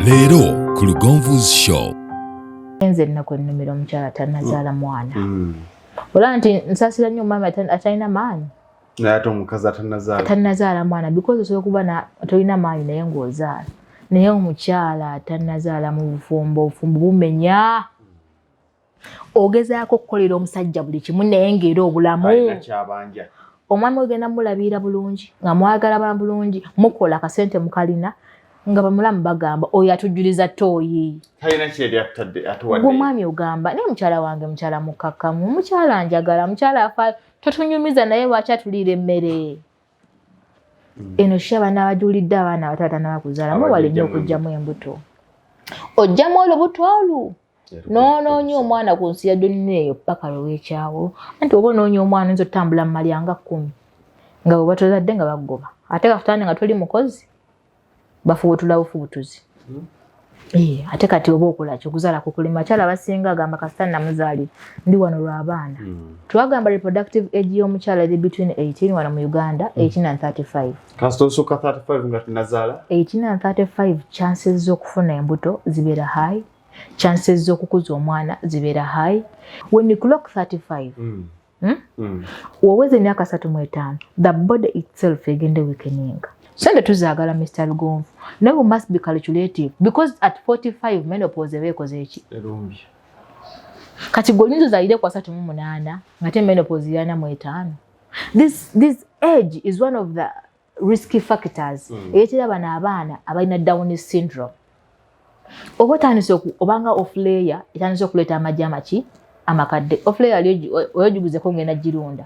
Leero ku Lugonvu's show. Enze nako nnumira omukyala tannazaala mwana. Ola nti nsasira nnyo maama atalina maanyi. Naye omukazi tannazaala mwana because osobola kuba na tolina maanyi naye ng'ozaala. Naye omukyala tannazaala mu bufumbo bumenya. Ogezaako okukolera omusajja buli kimu naye ng'era obulamu. Omwami ogenda mulabira bulungi nga mwagala bulungi mukola akasente mukalina nga bamulamu bagamba oyo atujjuliza ttooyi. Talina kyeri atuwadde. Gw'omwami ogamba naye mukyala wange mukyala mukakkamu, mukyala njagala, mukyala afa totunyumiza naye lwaki atuliira emmere. Eno shaba n'abajulidde abaana abatata n'abakuzaala muwale nnyo okugyamu embuto. Ojjamu olubuto olu. N'onoonya omwana ku nsi ya ddunnya eyo paka lw'ekyawo. Anti oba onoonya omwana oyinza otambula mu malyanga 10 nga bwe batozadde nga bagoba. Ate kafutane nga toli mukozi bafuutula bufuutuzi. Ate kati oba okola ky'okuzaala kukulima kyala abasinga agamba kasita namuzaali ndi wano lw'abaana. Twagamba reproductive age y'omukyala eri between 18 wano mu Uganda 18 and 35. Kasita osukka 35 nga tunazaala 18 and 35 chances z'okufuna embuto zibeera high. Chances z'okukuza omwana zibeera high. When you clock 35, waweze emyaka 35, the body itself egende weakening. Sende tuzaagala Mr. Lugonvu. Now we must be calculative because at 45 menopause ebeekoze eki. Erumbi. Kati gonyinzo zaide kwa 38 ngate menopause yana mu 5. This age is one of the risky factors. Eyetera bana abaana abalina Down syndrome. Obotandise obanga off layer etandise okuleta amajama ki amakadde. Off layer oyojuguze ko ngena jirunda.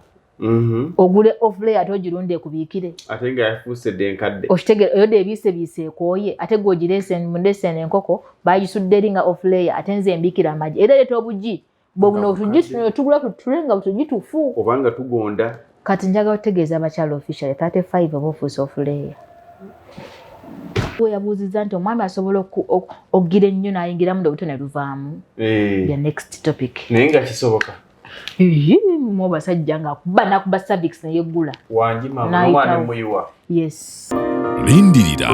Ogule off layer tojirunde kubiikire. Ate nga yafuuse denkadde. Oshitegera oyode ebise koye ate gojirese mundese enkoko bayisudde eringa off layer atenze embikira amaji. Era leto obuji bobuno otujitu tugula tutulenga butujitufu. Obanga tugonda. Kati njaga otegeeza abakyala official 35 obufuuse off layer. Yabuuziza nti omwami asobola okugira ennyo n'ayingira mu obuto ne luvaamu. The next topic. Naye nga kisoboka. Mu basajja nga nakuba cervix ne yeggula. Wangi maama omwana muyiwa. Yes. Lindirira